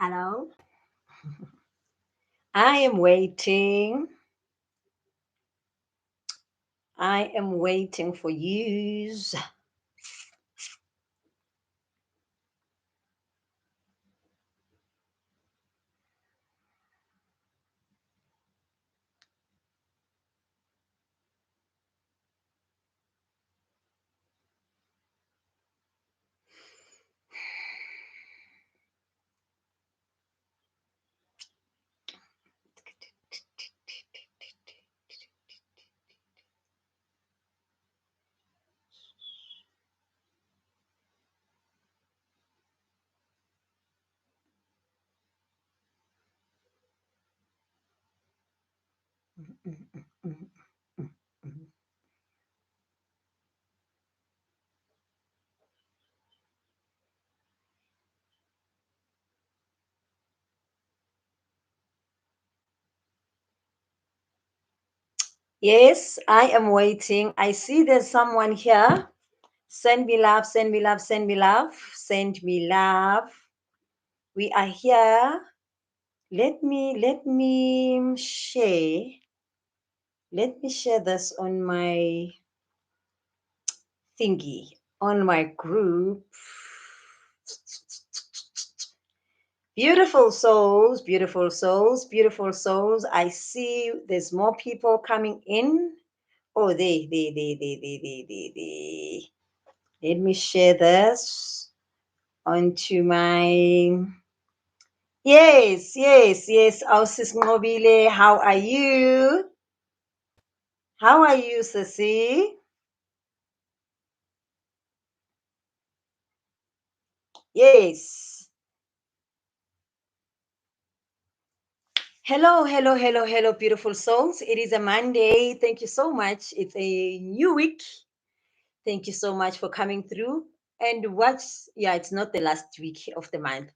Hello. I am waiting. I am waiting for yous. Yes, I am waiting. I see there's someone here. Send me love, send me love, send me love, send me love. We are here. Let me share. Let me share this on my thingy, on my group. Beautiful souls, beautiful souls, beautiful souls. I see there's more people coming in. Oh, they. Let me share this onto my. Yes, yes, yes. Ausis Mobile, how are you? How are you, Sissy? Yes. Hello, hello, hello, hello, beautiful souls. It is a Monday. Thank you so much. It's a new week. Thank you so much for coming through. And yeah, it's not the last week of the month.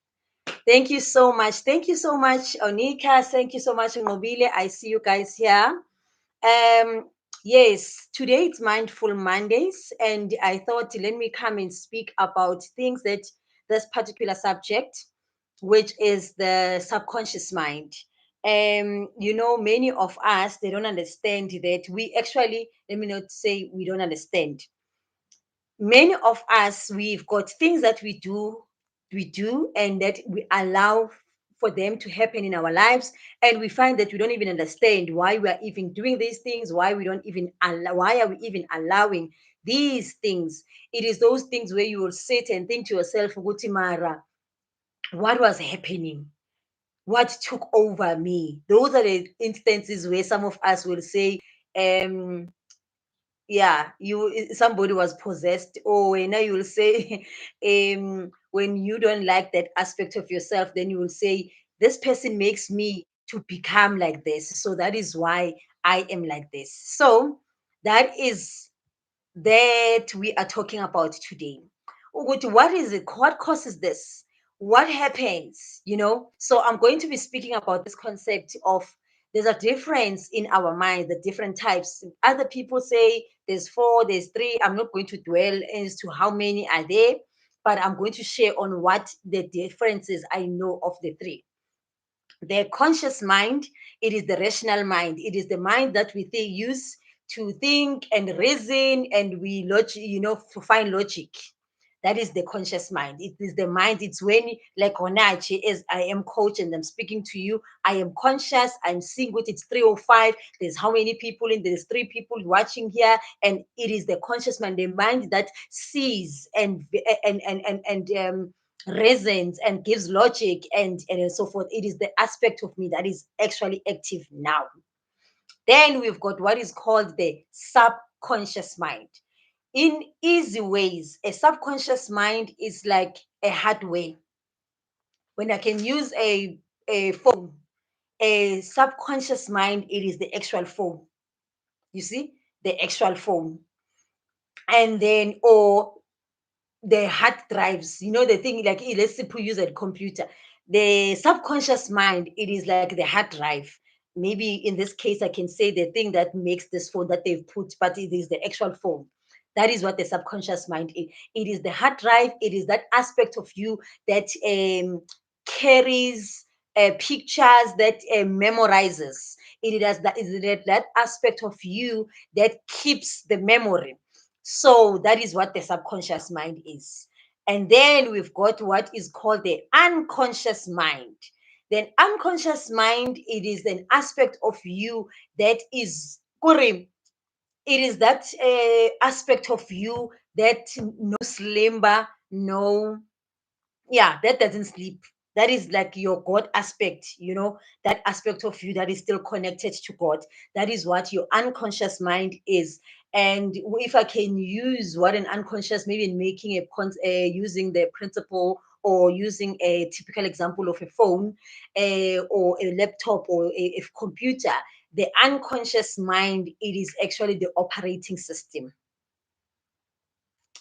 Thank you so much. Thank you so much, Onika. Thank you so much, Mobile. I see you guys here. Um, yes, today it's Mindful Mondays, and I thought let me come and speak about things that this particular subject, which is the subconscious mind. Many of us they don't understand that we actually, let me not say we don't understand. Many of us we've got things that we do and that we allow for them to happen in our lives, and we find that we don't even understand why we are even doing these things, why are we even allowing these things. It is those things where you will sit and think to yourself, "Ukuthi Mara, what was happening? What took over me?" Those are the instances where some of us will say, um yeah, somebody was possessed, or now you will say, when you don't like that aspect of yourself, then you will say, this person makes me to become like this, so that is why I am like this. So that is that we are talking about today. What is it? What causes this? What happens? So I'm going to be speaking about this concept of there's a difference in our mind, the different types. Other people say there's four, there's three. I'm not going to dwell as to how many are there, but I'm going to share on what the differences I know of the three. The conscious mind, it is the rational mind. It is the mind that we use to think and reason, and we logic, to find logic. That is the conscious mind. It is the mind. It's when, like Onachi, as I am coach and I'm speaking to you, I am conscious. I'm seeing what it's 3:05. There's how many people in there's three people watching here, and it is the conscious mind, the mind that sees and reasons and gives logic and so forth. It is the aspect of me that is actually active now. Then we've got what is called the subconscious mind. In easy ways, a subconscious mind is like a hardware. When I can use a phone, a subconscious mind, it is the actual phone. You see, the actual phone. And then, or the hard drives, the thing like, let's say, use a computer. The subconscious mind, it is like the hard drive. Maybe in this case, I can say the thing that makes this phone that they've put, but it is the actual phone. That is what the subconscious mind is. It is the hard drive. It is that aspect of you that carries pictures, that memorizes. It does that, is that aspect of you that keeps the memory. So that is what the subconscious mind is. And then we've got what is called the unconscious mind. Then unconscious mind, it is an aspect of you that is Kurim. It is that aspect of you that no slumber, no, yeah, that doesn't sleep. That is like your God aspect, that aspect of you that is still connected to God. That is what your unconscious mind is. And if I can use what an unconscious, maybe in making using the principle, or using a typical example of a phone, or a laptop, or a computer, the unconscious mind, it is actually the operating system.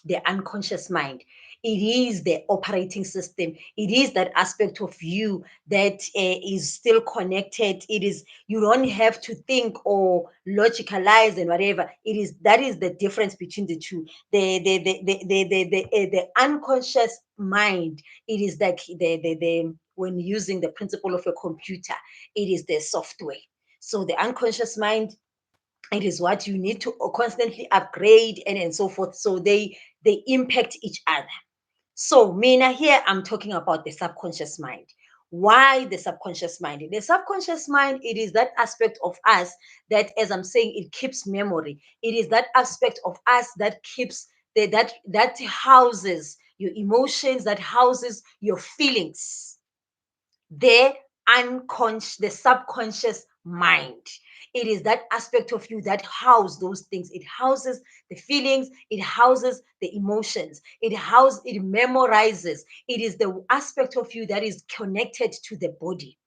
The unconscious mind, it is the operating system. It is that aspect of you that is still connected. It is, you don't have to think or logicalize and whatever. It is, that is the difference between the two. The unconscious mind, it is like the when using the principle of a computer, it is the software. So the unconscious mind, it is what you need to constantly upgrade, and so forth. So they impact each other. So Mina, here I'm talking about the subconscious mind. Why the subconscious mind? The subconscious mind, it is that aspect of us that, as I'm saying, it keeps memory. It is that aspect of us that keeps that houses your emotions, that houses your feelings. The unconscious, the subconscious mind, it is that aspect of you that house those things. It houses the feelings, it houses the emotions, it memorizes. It is the aspect of you that is connected to the body.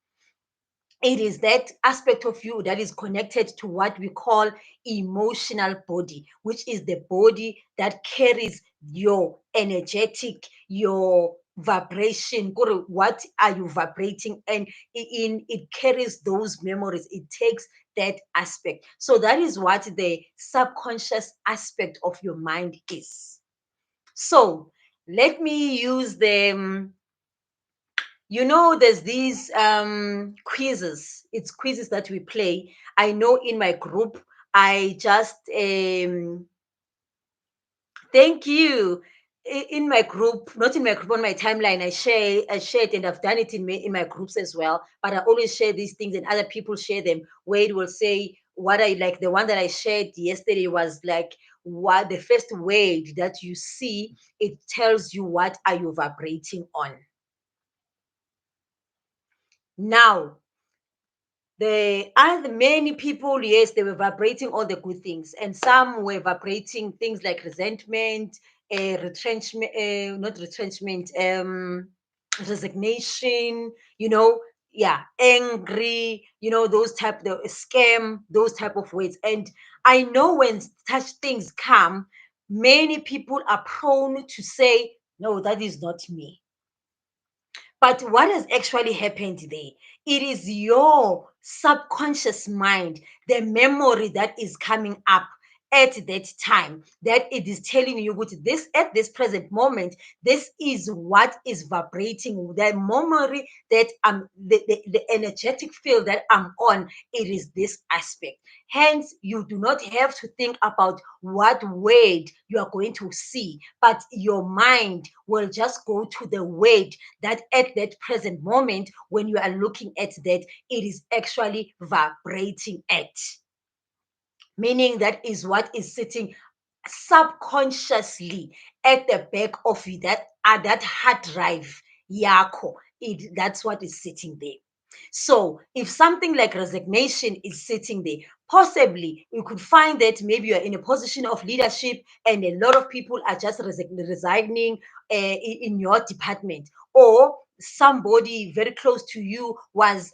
It is that aspect of you that is connected to what we call emotional body, which is the body that carries your energetic, your vibration. What are you vibrating? And it carries those memories. It takes that aspect. So that is what the subconscious aspect of your mind is. So let me use there's these quizzes. It's quizzes that we play. I know in my group, I just thank you. In my group, not in my group, on my timeline, I shared, and I've done it in my groups as well. But I always share these things, and other people share them. Where it will say what I like. The one that I shared yesterday was like, what the first word that you see, it tells you what are you vibrating on. Now, the other many people, yes, they were vibrating all the good things, and some were vibrating things like resentment, retrenchment, not retrenchment, resignation, yeah, angry, those type, the scam, those type of words. And I know when such things come, many people are prone to say, no, that is not me. But what has actually happened there? It is your subconscious mind, the memory that is coming up at that time, that it is telling you with this at this present moment, this is what is vibrating. The memory that the energetic field that I'm on, it is this aspect. Hence, you do not have to think about what word you are going to see, but your mind will just go to the word that at that present moment, when you are looking at that, it is actually vibrating at. Meaning that is what is sitting subconsciously at the back of you, that hard drive yako. That's what is sitting there. So if something like resignation is sitting there, possibly you could find that maybe you're in a position of leadership and a lot of people are just resigning in your department, or somebody very close to you was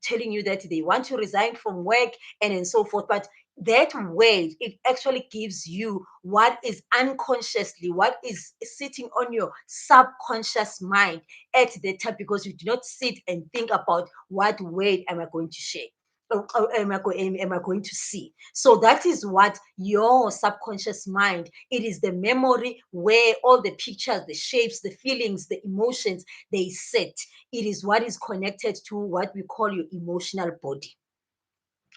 telling you that they want to resign from work, and so forth. But that word, it actually gives you what is unconsciously, what is sitting on your subconscious mind at the time, because you do not sit and think about what word am I going to share. am I going to see? So that is what your subconscious mind, it is the memory where all the pictures, the shapes, the feelings, the emotions, they sit. It is what is connected to what we call your emotional body.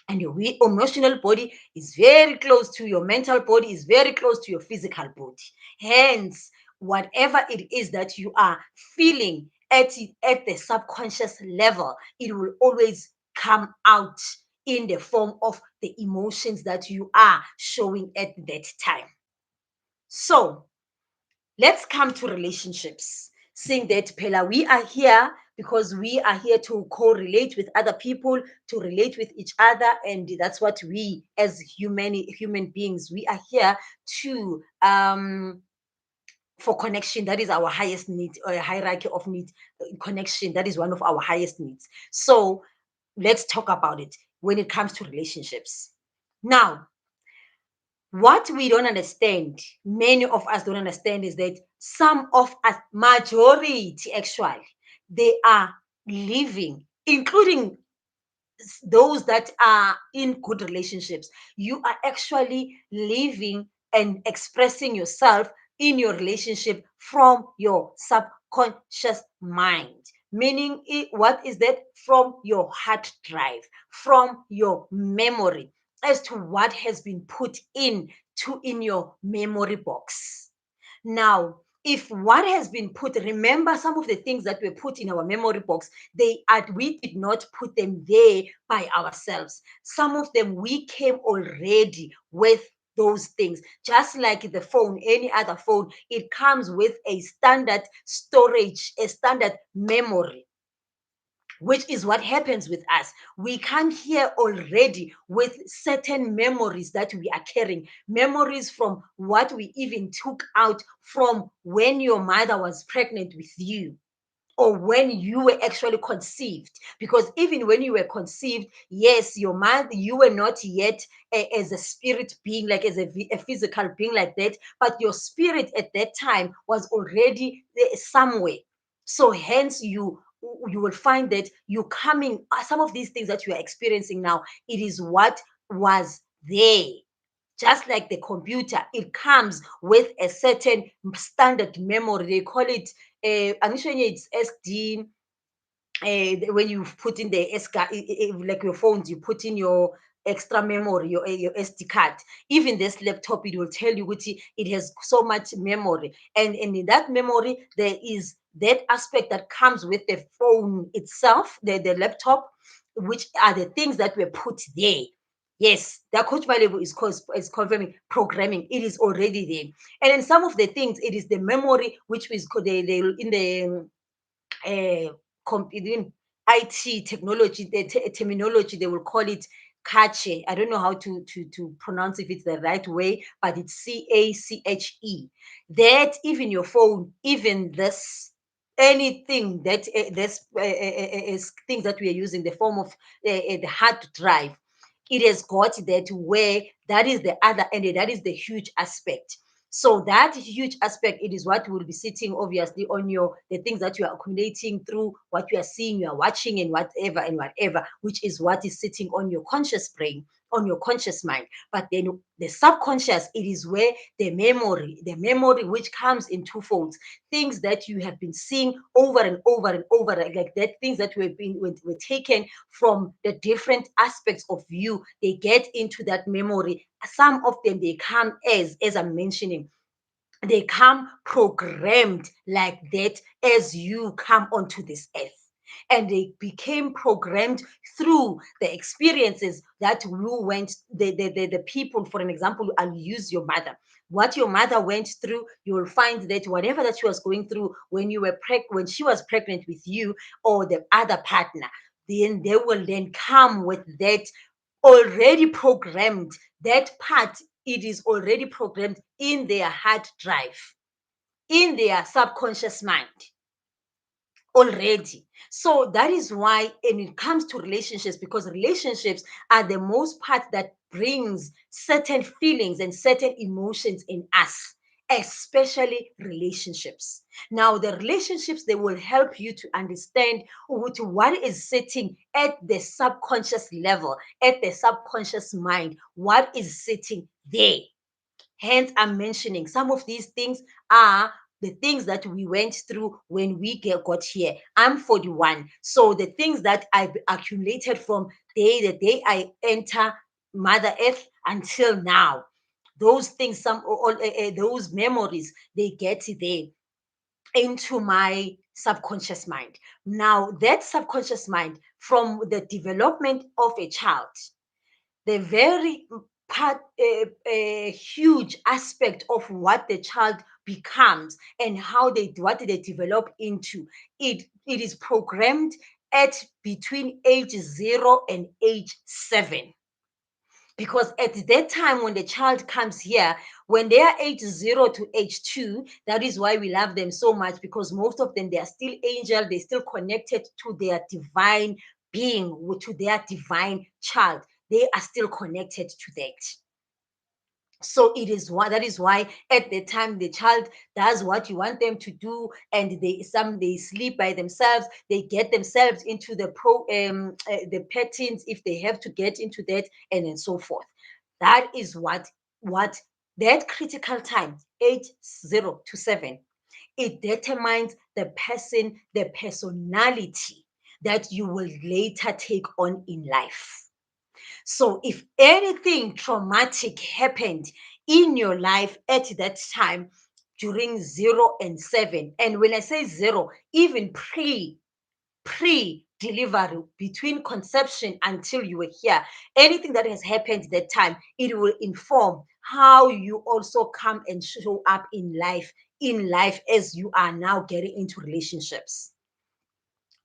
And your emotional body is very close to your mental body, is very close to your physical body. Hence, whatever it is that you are feeling at the subconscious level, it will always come out in the form of the emotions that you are showing at that time. So let's come to relationships. Seeing that, Pella, we are here because we are here to correlate with other people, to relate with each other, and that's what we, as human beings, we are here to for connection. That is our highest need, or hierarchy of need. Connection, that is one of our highest needs. So let's talk about it when it comes to relationships. Now, what we don't understand, many of us don't understand, is that some of us, majority actually, they are living, including those that are in good relationships. You are actually living and expressing yourself in your relationship from your subconscious mind. Meaning, what is that? From your heart drive, from your memory, as to what has been put in your memory box. Now, if what has been put, remember some of the things that were put in our memory box, we did not put them there by ourselves. Some of them we came already with those things. Just like the phone, any other phone, it comes with a standard storage, a standard memory, which is what happens with us. We come here already with certain memories that we are carrying, memories from what we even took out from when your mother was pregnant with you, or when you were actually conceived. Because even when you were conceived, yes, your mother, you were not yet as a spirit being, like as a physical being like that, but your spirit at that time was already there somewhere. So hence you will find that you coming, some of these things that you are experiencing now, it is what was there. Just like the computer, it comes with a certain standard memory. They call it, I'm showing you, it's SD. When you put in the like your phones, you put in your extra memory, your SD card. Even this laptop, it will tell you which it has so much memory, and in that memory there is that aspect that comes with the phone itself, the laptop, which are the things that were put there. Yes, the coach level is confirming programming. It is already there, and then some of the things, it is the memory which is they in the in IT technology, the terminology, they will call it cache. I don't know how to pronounce if it's the right way, but it's CACHE. That even your phone, even this anything that this is things that we are using, the form of the hard drive, it has got that, where that is the other end, that is the huge aspect. So that huge aspect, it is what will be sitting obviously on your the things that you are accumulating through what you are seeing, you are watching, and whatever, which is what is sitting on your conscious brain, on your conscious mind. But then the subconscious, it is where the memory which comes in two folds, things that you have been seeing over and over and over, like that, things that were taken from the different aspects of you, they get into that memory. Some of them, they come as I'm mentioning, they come programmed like that as you come onto this earth. And they became programmed through the experiences that you went, the people, for an example, I'll use your mother. What your mother went through, you will find that whatever that she was going through when you were when she was pregnant with you, or the other partner, then they will then come with that already programmed. That part, it is already programmed in their hard drive, in their subconscious mind already. So that is why, and it comes to relationships, because relationships are the most part that brings certain feelings and certain emotions in us. especially relationships. Now, the relationships, they will help you to understand what is sitting at the subconscious level, at the subconscious mind, what is sitting there. Hence, I'm mentioning some of these things are the things that we went through when we got here. I'm 41. So the things that I've accumulated from the day I enter Mother Earth until now, those things, those memories, they get there into my subconscious mind. Now, that subconscious mind, from the development of a child, the very part, a huge aspect of what the child becomes and how they develop into, it is programmed at between age 0 and age 7. Because at that time when the child comes here, when they are age 0 to age 2, that is why we love them so much, because most of them, they are still angel, they're still connected to their divine being, to their divine child. They are still connected to that. So it is why, that is why at the time the child does what you want them to do, and they sleep by themselves, they get themselves into the patterns if they have to get into that, and then so forth. That is what that critical time, age 0 to 7, it determines the person, the personality that you will later take on in life. So if anything traumatic happened in your life at that time during 0 and 7, and when I say 0, even pre delivery, between conception until you were here, anything that has happened that time, it will inform how you also come and show up in life as you are now getting into relationships.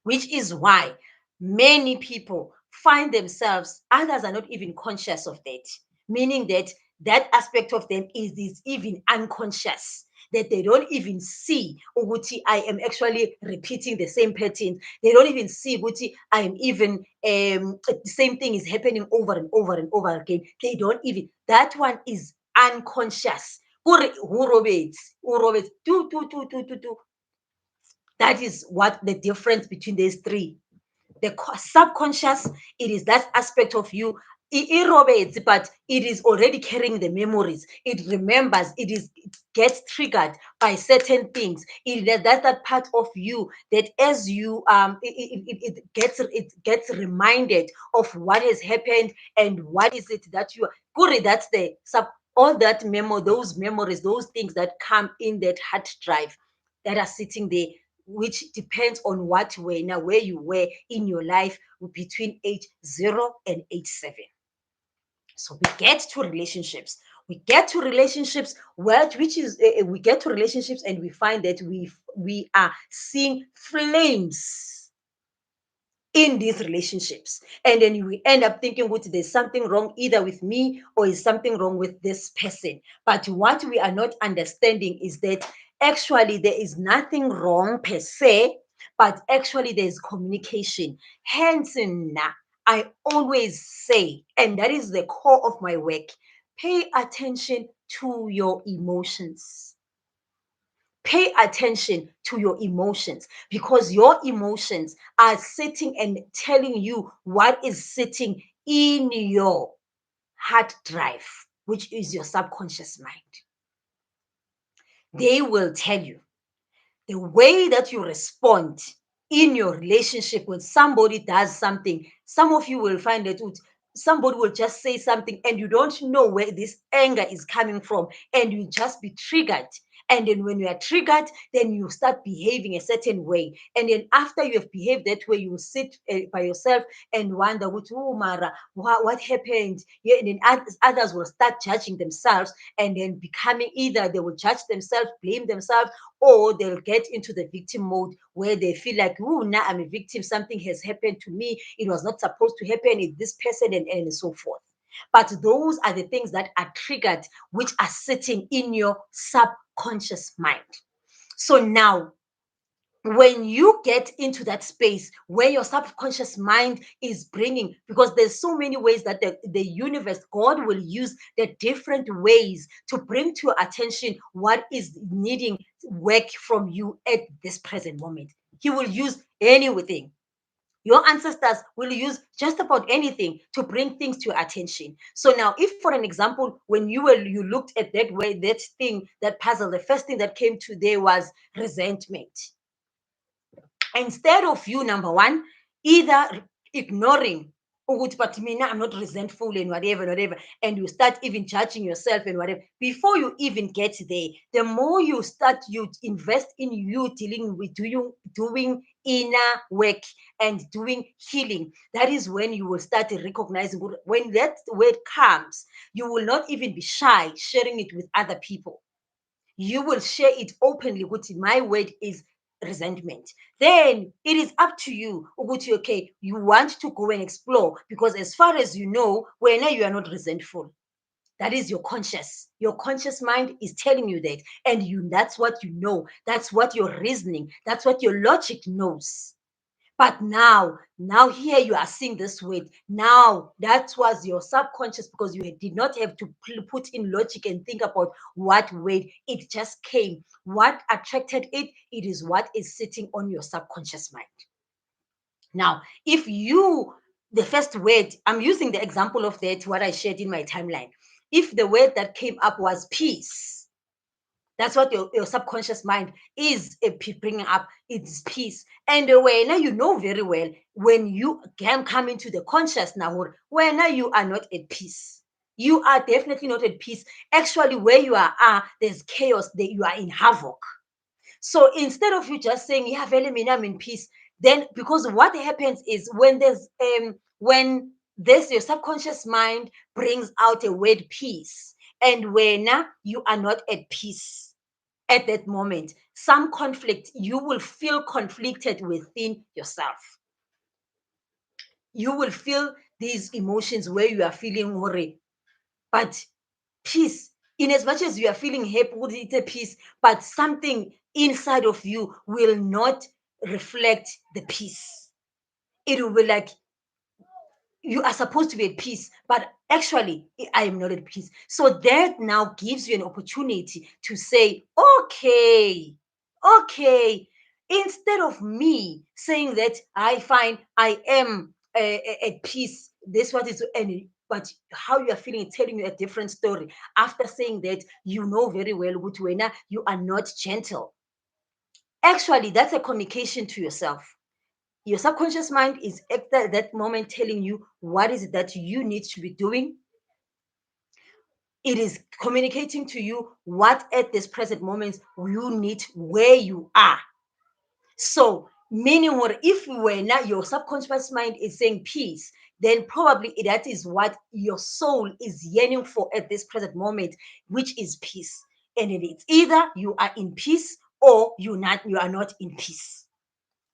Which is why many people find themselves, others are not even conscious of that, meaning that that aspect of them is even unconscious, that they don't even see ukuthi I am actually repeating the same pattern. They don't even see ukuthi I am even the same thing is happening over and over and over again. They don't even, that one is unconscious. Who robates? Who robates? Do. That is what the difference between these three. The subconscious, it is that aspect of you. It robates, but it is already carrying the memories. It remembers. It gets triggered by certain things. That part of you that as you it gets reminded of what has happened and what is it that you. Kuri, that's the sub. All that those memories, those things that come in that hard drive, that are sitting there, which depends on where you were in your life between age 0 and age 7. So we get to relationships. We get to relationships, which is we get to relationships, and we find that we are seeing flames in these relationships, and then we end up thinking, "What, there's something wrong either with me or is something wrong with this person." But what we are not understanding is that actually there is nothing wrong per se, but actually there's communication. Hence, I always say, and that is the core of my work, pay attention to your emotions. Pay attention to your emotions, because your emotions are sitting and telling you what is sitting in your hard drive, which is your subconscious mind. They will tell you the way that you respond in your relationship when somebody does something. Some of you will find that somebody will just say something and you don't know where this anger is coming from, and you just be triggered. And then when you are triggered, then you start behaving a certain way. And then after you have behaved that way, you will sit by yourself and wonder, oh, Mara, what happened? Yeah, and then others will start judging themselves, and then becoming, either they will judge themselves, blame themselves, or they'll get into the victim mode where they feel like, oh, now I'm a victim, something has happened to me, it was not supposed to happen, it's this person, and so forth. But those are the things that are triggered, which are sitting in your subconscious mind. So now, when you get into that space where your subconscious mind is bringing, because there's so many ways that the universe, God will use the different ways to bring to your attention what is needing work from you at this present moment. He will use anything. Your ancestors will use just about anything to bring things to your attention. So now, if for an example, when you looked at that way, that thing, that puzzle, the first thing that came to there was resentment. Instead of you, number one, either ignoring, but mina, I'm not resentful and whatever, and you start even judging yourself and whatever, before you even get there, the more you start, you invest in you dealing with doing inner work and doing healing. That is when you will start recognizing, when that word comes, you will not even be shy sharing it with other people. You will share it openly. My word is resentment. Then it is up to you. Okay, you want to go and explore, because as far as you know, when you are not resentful, that is your conscious. Your conscious mind is telling you that, and that's what you know. That's what your reasoning, that's what your logic knows. But now here you are seeing this word. Now that was your subconscious, because you did not have to put in logic and think about what word. It just came. What attracted it? It is what is sitting on your subconscious mind. Now, if you, the first word, I'm using the example of that, what I shared in my timeline. If the word that came up was peace, that's what your subconscious mind is bringing up. It's peace. And when now you know very well, when you can come into the conscious now, when now you are not at peace. You are definitely not at peace. Actually, where you are there's chaos. You are in havoc. So instead of you just saying, yeah, vele mina, I'm in peace, then because what happens is when this your subconscious mind brings out a word peace, and when you are not at peace at that moment, some conflict, you will feel conflicted within yourself. You will feel these emotions where you are feeling worry, but peace. In as much as you are feeling happy, it's a peace, but something inside of you will not reflect the peace. It will be like you are supposed to be at peace, but actually, I am not at peace. So that now gives you an opportunity to say, okay, instead of me saying that I find I am at peace, this what is, and but how you are feeling is telling you a different story. After saying that, you know very well, Gutwena, you are not gentle. Actually, that's a communication to yourself. Your subconscious mind is at that moment telling you what is it that you need to be doing. It is communicating to you what at this present moment you need where you are. So, meaning what, if you were not, your subconscious mind is saying peace, then probably that is what your soul is yearning for at this present moment, which is peace. And it's either you are in peace or you are not in peace.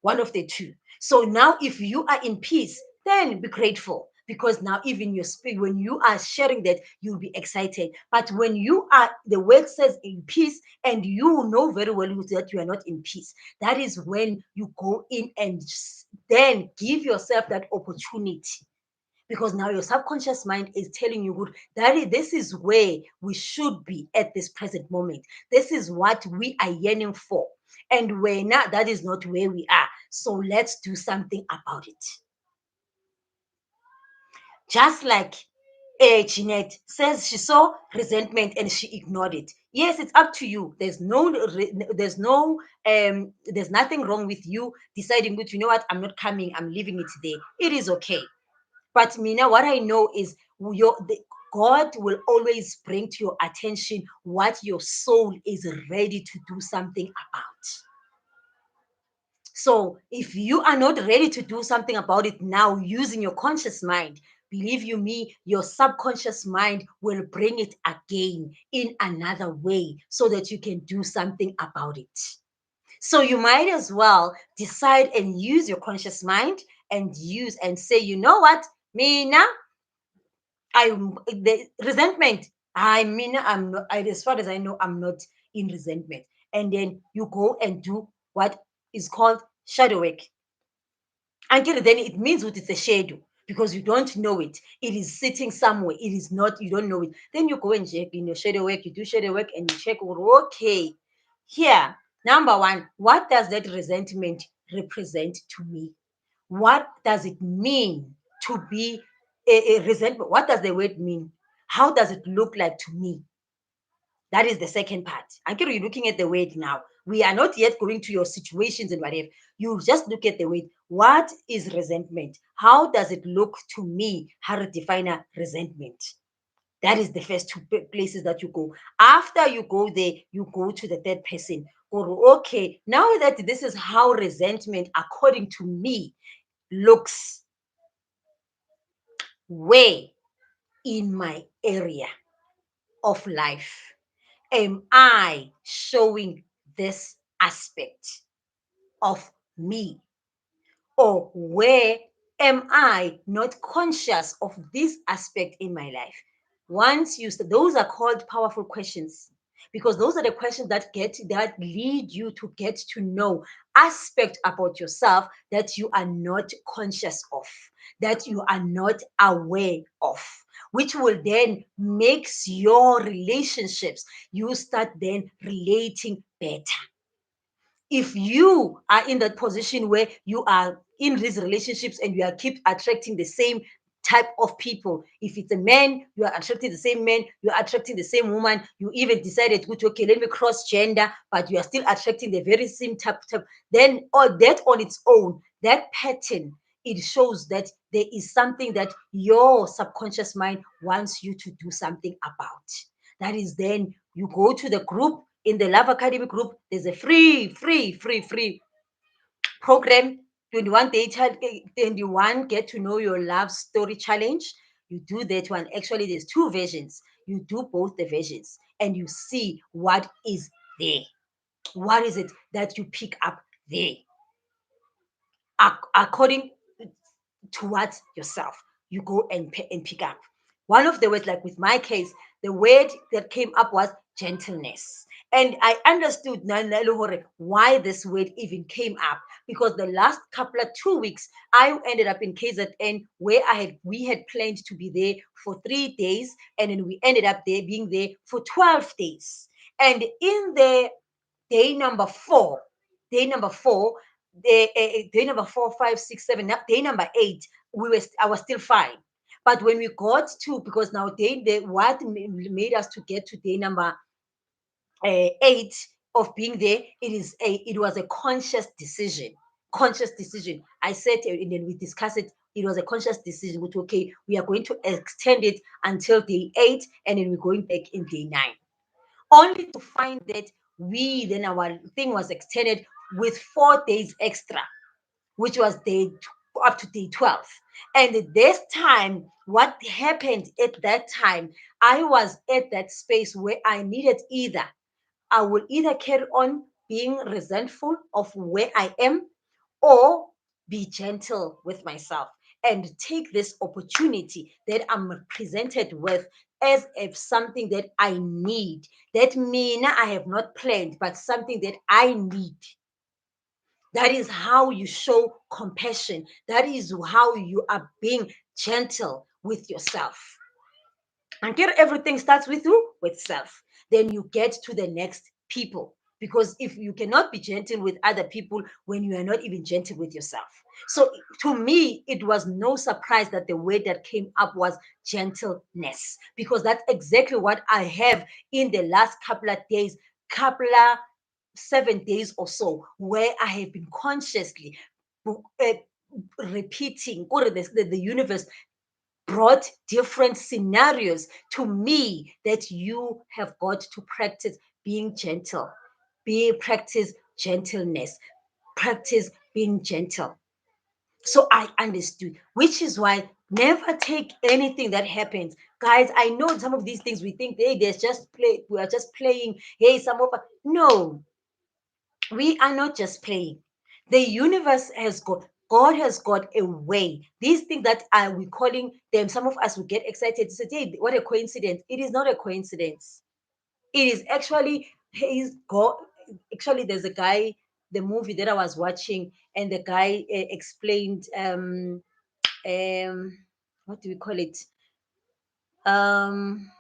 One of the two. So now, if you are in peace, then be grateful, because now even your spirit, when you are sharing that, you'll be excited. But when you are, the word says in peace, and you know very well that you are not in peace, that is when you go in and then give yourself that opportunity, because now your subconscious mind is telling you, good, this is where we should be at this present moment. This is what we are yearning for, and we're not, that is not where we are, so let's do something about it. Just like Jeanette says, she saw resentment and she ignored it. Yes, it's up to you. There's nothing wrong with you deciding that, you know what, I'm not coming, I'm leaving it there. It is okay. But Mina, what I know is God will always bring to your attention what your soul is ready to do something about. So if you are not ready to do something about it now using your conscious mind, believe you me, your subconscious mind will bring it again in another way so that you can do something about it. So you might as well decide and use your conscious mind and use and say, you know what, Mina, the resentment. I mean, as far as I know, I'm not in resentment. And then you go and do what is called shadow work. Until then, it means what it's a shadow because you don't know it. It is sitting somewhere. It is not, you don't know it. Then you go and check in your shadow work, you do shadow work and you check, okay, here, number one, what does that resentment represent to me? What does it mean to be a resentment? What does the word mean? How does it look like to me? That is the second part. Until you're looking at the word now. We are not yet going to your situations and whatever. You just look at the word. What is resentment? How does it look to me? How to define a resentment? That is the first two places that you go. After you go there, you go to the third person. Or okay, now that this is how resentment, according to me, looks, where in my area of life am I showing this aspect of me? Or where am I not conscious of this aspect in my life? Once you, those are called powerful questions because those are the questions that lead you to get to know aspect about yourself that you are not conscious of, that you are not aware of, which will then makes your relationships, you start then relating better. If you are in that position where you are in these relationships and you are keep attracting the same type of people, if it's a man, you are attracting the same man, you are attracting the same woman, you even decided, okay, let me cross gender, but you are still attracting the very same type, then all that on its own, that pattern, it shows that there is something that your subconscious mind wants you to do something about. That is, then you go to the group. In the Love Academy group, there's a free program, 21 day 21 get to know your love story challenge. You do that one. Actually, there's two versions. You do both the versions and you see what is there. What is it that you pick up there? According towards yourself, you go and pick up one of the words. Like with my case, the word that came up was gentleness, and I understood why this word even came up, because the last couple of 2 weeks I ended up in KZN, where we had planned to be there for 3 days, and then we ended up there being there for 12 days. And in the day number four, day number four, day number 4, 5, 6, 7, day number 8, I was still fine. But when we got to, because now what made us to get to day number 8 of being there, it was a conscious decision. Conscious decision. I said, and then we discussed it. It was a conscious decision. Which, okay, we are going to extend it until day 8, and then we're going back in day 9, only to find that then our thing was extended with 4 days extra, which was up to day 12. And this time, what happened at that time, I was at that space where I needed I will either carry on being resentful of where I am, or be gentle with myself and take this opportunity that I'm presented with as if something that I need. That mean I have not planned, but something that I need. That is how you show compassion. That is how you are being gentle with yourself. Until everything starts with you, with self, then you get to the next people. Because if you cannot be gentle with other people when you are not even gentle with yourself. So to me, it was no surprise that the word that came up was gentleness, because that's exactly what I have in the last couple of days, couple of 7 days or so, where I have been consciously uh, repeating, or the universe brought different scenarios to me, that you have got to practice being gentle, practice gentleness, practice being gentle. So I understood, which is why never take anything that happens. Guys, I know some of these things we think, hey, there's just play, we are just playing. Hey, some of us, no, we are not just playing. The universe has got, God has got a way. These things that are we calling them, some of us will get excited, say, hey, what a coincidence. It is not a coincidence. It is actually, he's God. Actually, there's a guy. the movie that I was watching, and the guy explained what do we call it? Um,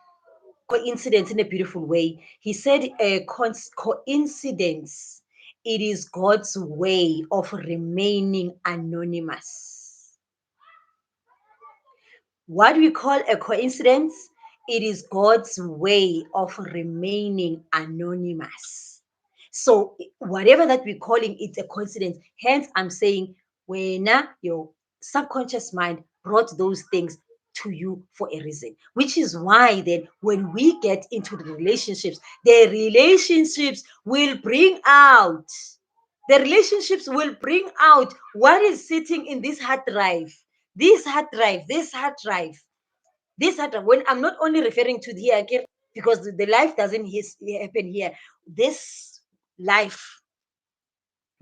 Coincidence in a beautiful way. He said, coincidence, it is God's way of remaining anonymous. What we call a coincidence, it is God's way of remaining anonymous. So whatever that we're calling, it's a coincidence. Hence, I'm saying when your subconscious mind brought those things to you for a reason. Which is why then when we get into the relationships will bring out. The relationships will bring out what is sitting in this hard drive. This hard drive, this hard drive, this hard drive. When I'm not only referring to the here, okay, because the life doesn't happen here. This life,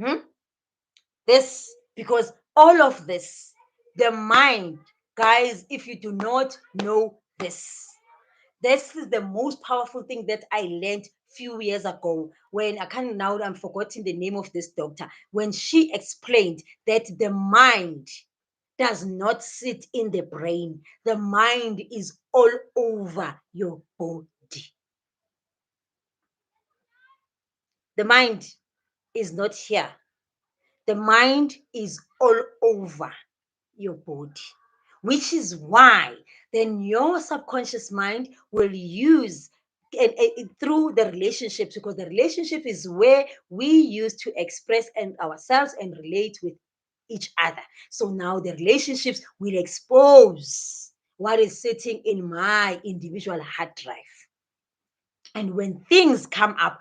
hmm? This, because all of this, the mind, guys, if you do not know this is the most powerful thing that I learned few years ago when I can't now I'm forgetting the name of this doctor when she explained that the mind does not sit in the brain. The mind is all over your body. The mind is not here. The mind is all over your body, which is why then your subconscious mind will use through the relationships, because the relationship is where we use to express and ourselves and relate with each other. So now the relationships will expose what is sitting in my individual hard drive. And when things come up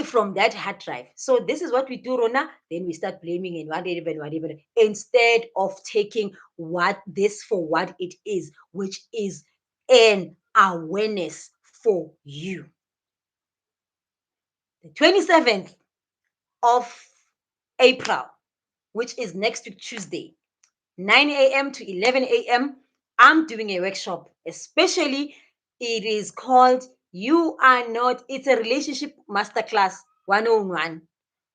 from that hard drive, so this is what we do, Rona. Then we start blaming and whatever, whatever, instead of taking what this for what it is, which is an awareness for you. The 27th of April, which is next week, Tuesday, 9 a.m. to 11 a.m., I'm doing a workshop, especially it is called You Are Not, it's a relationship masterclass 101.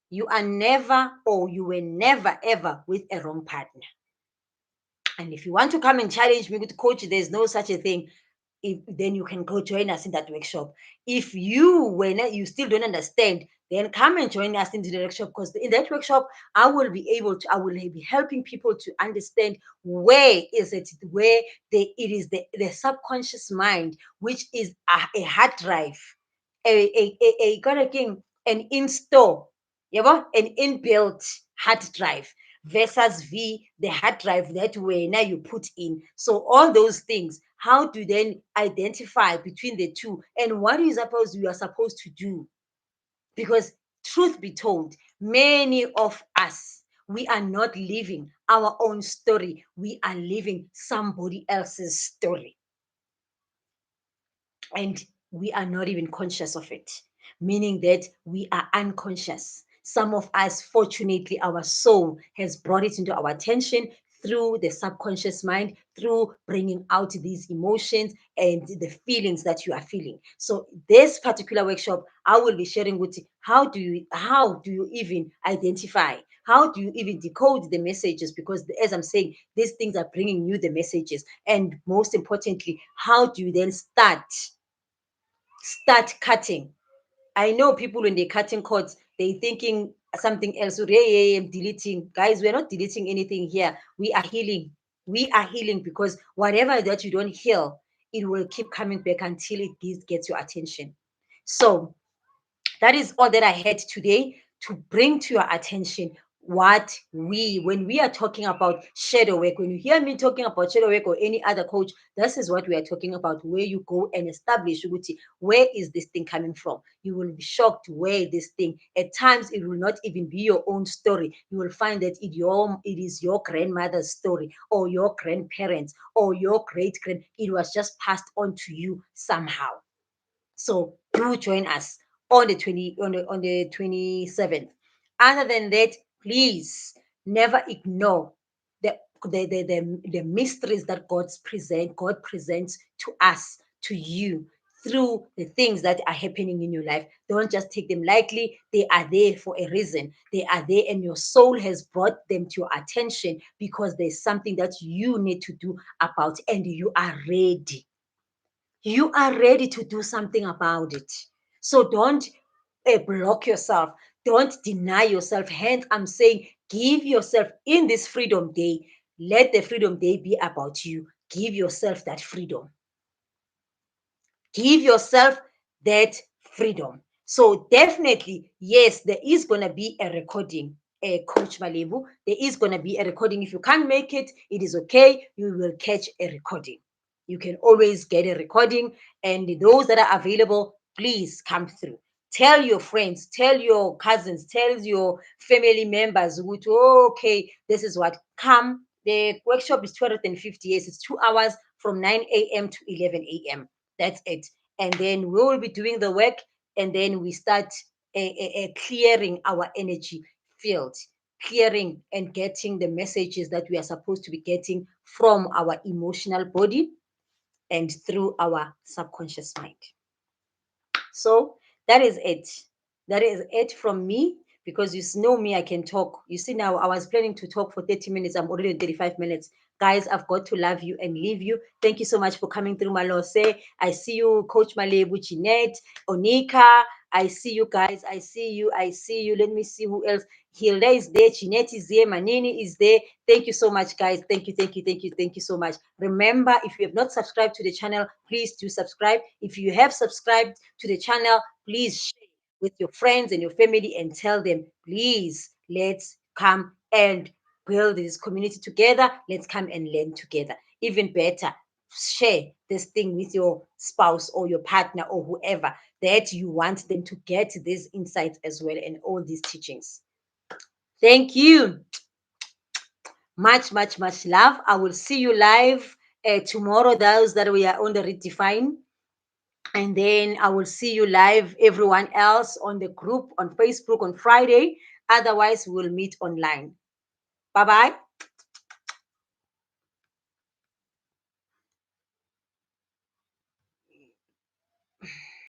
You are never or you were never ever with a wrong partner. And if you want to come and challenge me with coach, there's no such a thing. If then you can go join us in that workshop. If you when you still don't understand, then come and join us in the workshop, because in that workshop I will be helping people to understand where is it where it is the subconscious mind, which is a hard drive, a got a king, an install, an inbuilt hard drive versus the hard drive that way now you put in. So all those things, how to then identify between the two and what you are supposed to do. Because truth be told, many of us, we are not living our own story. We are living somebody else's story. And we are not even conscious of it, meaning that we are unconscious. Some of us, fortunately, our soul has brought it into our attention through the subconscious mind, through bringing out these emotions and the feelings that you are feeling. So this particular workshop, I will be sharing with you how do you even identify, how do you even decode the messages, because as I'm saying, these things are bringing you the messages. And most importantly, how do you then start cutting? I know people when they're cutting cords, they thinking something else. So, yeah, I'm deleting. Guys, we're not deleting anything here. We are healing. We are healing, because whatever that you don't heal, it will keep coming back until it gets your attention. So that is all that I had today to bring to your attention when we are talking about shadow work. When you hear me talking about shadow work or any other coach, this is what we are talking about, where you go and establish where is this thing coming from. You will be shocked where this thing, at times it will not even be your own story. You will find that it is your grandmother's story, or your grandparents, or your great grand. It was just passed on to you somehow. So do join us on the 27th. Other than that, please never ignore the mysteries that God presents to us, to you, through the things that are happening in your life. Don't just take them lightly. They are there for a reason. They are there, and your soul has brought them to your attention because there's something that you need to do about, and you are ready. You are ready to do something about it. So don't block yourself. Don't deny yourself. Hence, I'm saying give yourself in this Freedom Day. Let the Freedom Day be about you. Give yourself that freedom. Give yourself that freedom. So definitely, yes, there is going to be a recording, Coach Malebu. There is going to be a recording. If you can't make it, it is okay. You will catch a recording. You can always get a recording. And those that are available, please come through. Tell your friends, tell your cousins, tell your family members, oh, okay, this is what, come. The workshop is 250 years. It's 2 hours from 9 a.m. to 11 a.m. That's it. And then we will be doing the work, and then we start clearing our energy field, clearing and getting the messages that we are supposed to be getting from our emotional body and through our subconscious mind. So that is it. That is it from me, because you know me, I can talk. You see, now I was planning to talk for 30 minutes. I'm already at 35 minutes. Guys, I've got to love you and leave you. Thank you so much for coming through, Malose. I see you, Coach Malebu, Jeanette, Onika. I see you guys. I see you. I see you. Let me see who else. Hilda is there. Jeanette is there. Manini is there. Thank you so much, guys. Thank you, thank you, thank you, thank you so much. Remember, if you have not subscribed to the channel, please do subscribe. If you have subscribed to the channel, please share with your friends and your family and tell them, please, let's come and build this community together. Let's come and learn together. Even better, share this thing with your spouse or your partner or whoever that you want them to get these insights as well and all these teachings. Thank you. Much, much, much love. I will see you live tomorrow, those that we are on the Redefine. And then I will see you live, everyone else on the group on Facebook on Friday. Otherwise, we'll meet online. Bye bye.